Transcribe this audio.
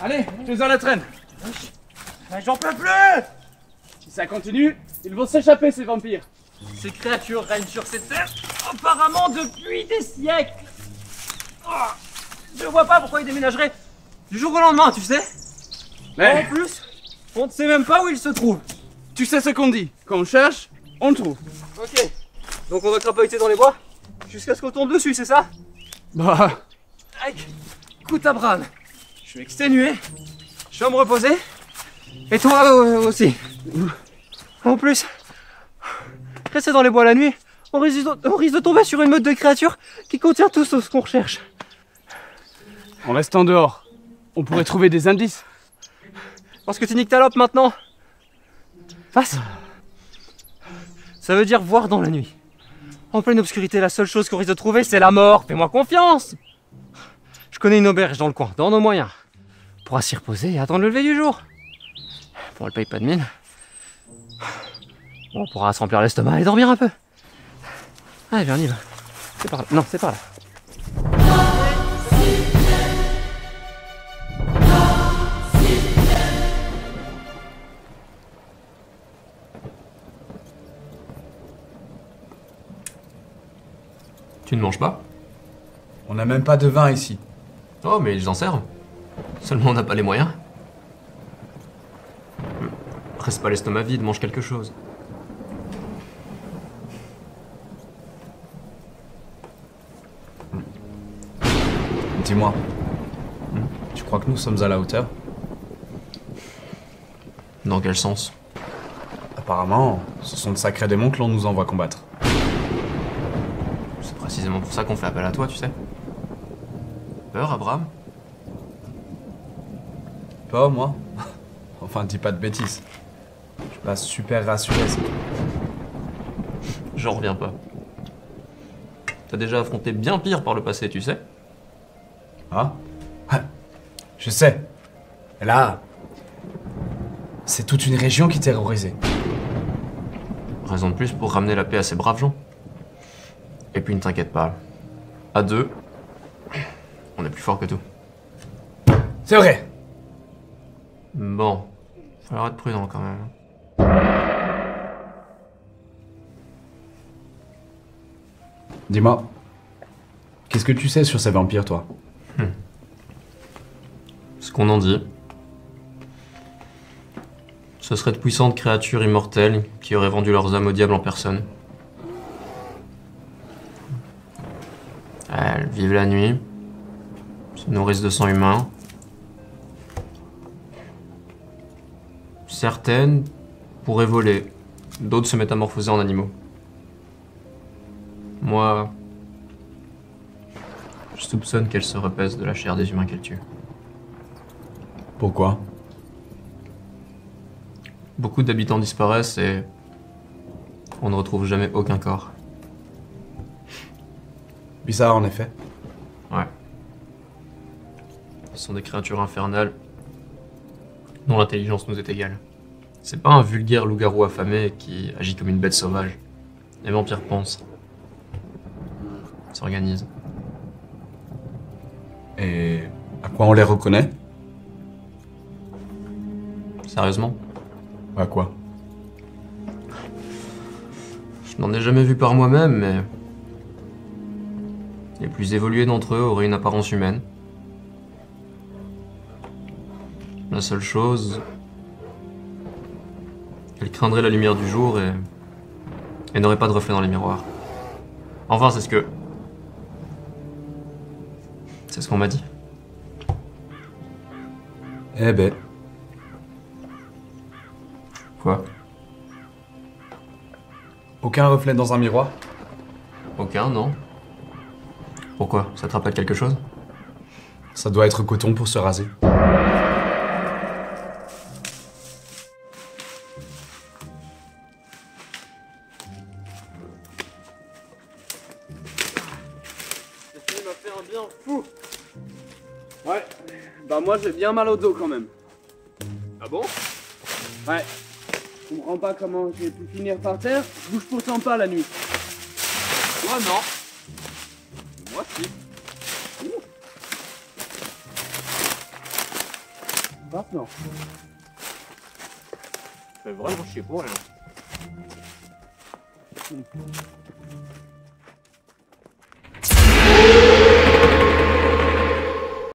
Allez, je les en la traîne. J'en peux plus! Si ça continue, ils vont s'échapper ces vampires. Ces créatures règnent sur cette terre apparemment depuis des siècles. Oh, je vois pas pourquoi ils déménageraient du jour au lendemain, tu sais. Mais En plus, on ne sait même pas où ils se trouvent. tu sais ce qu'on dit. Quand on cherche, on le trouve. Ok, donc on va crapahuter dans les bois jusqu'à ce qu'on tombe dessus, c'est ça? Bah, Aïe, écoute Abraham, je suis exténué, je vais me reposer, et toi aussi. En plus, rester dans les bois la nuit, on risque de tomber sur une meute de créatures qui contient tout ce qu'on recherche. en restant dehors, on pourrait trouver des indices. Parce que tu niques ta lope maintenant. Face. Ça veut dire voir dans la nuit. En pleine obscurité, la seule chose qu'on risque de trouver, c'est la mort. Fais-moi confiance. Je connais une auberge dans le coin, dans nos moyens. On pourra s'y reposer et attendre le lever du jour. Bon, elle paye pas de mine. Bon, on pourra se remplir l'estomac et dormir un peu. Allez, viens, on y va. C'est par là. Non, c'est par là. Tu ne manges pas? On n'a même pas de vin ici. Oh, mais ils en servent. Seulement on n'a pas les moyens. Reste pas l'estomac vide, mange quelque chose. Dis-moi, tu crois que nous sommes à la hauteur? Dans quel sens? Apparemment, ce sont de sacrés démons que l'on nous envoie combattre. C'est précisément pour ça qu'on fait appel à toi, tu sais. Peur, Abraham? Pas moi. Enfin, dis pas de bêtises. Je suis pas super rassuré, c'est tout. J'en reviens pas. T'as déjà affronté bien pire par le passé, tu sais. Ah? Je sais. Et là, c'est toute une région qui est terrorisée. Raison de plus pour ramener la paix à ces braves gens. Et puis ne t'inquiète pas. À deux, on est plus fort que tout. C'est vrai. Bon, falloir être prudent quand même. Dis-moi, qu'est-ce que tu sais sur ces vampires, toi? Ce qu'on en dit, ce seraient de puissantes créatures immortelles qui auraient vendu leurs âmes au diable en personne. Elles vivent la nuit, se nourrissent de sang humain. Certaines pourraient voler, d'autres se métamorphoser en animaux. Moi, je soupçonne qu'elles se repaissent de la chair des humains qu'elles tuent. Pourquoi? Beaucoup d'habitants disparaissent et on ne retrouve jamais aucun corps. Bizarre, en effet. Ouais. Ce sont des créatures infernales dont l'intelligence nous est égale. C'est pas un vulgaire loup-garou affamé qui agit comme une bête sauvage. Les vampires pensent. S'organisent. Et à quoi on les reconnaît? Sérieusement? À quoi? Je n'en ai jamais vu par moi-même, mais les plus évolués d'entre eux auraient une apparence humaine. La seule chose, ils craindraient la lumière du jour et n'auraient pas de reflet dans les miroirs. Enfin, c'est ce qu'on m'a dit. Eh ben, Quoi? aucun reflet dans un miroir? Aucun, non? Pourquoi? Ça te rappelle quelque chose? Ça doit être coton pour se raser. Cette nuit m'a fait un bien fou. Ouais, bah moi j'ai bien mal au dos quand même. Ah bon? Ouais. Je comprends pas comment j'ai pu finir par terre, je bouge pourtant pas la nuit. Moi non. Moi si. Maintenant. Ça fait vraiment chier pour elle.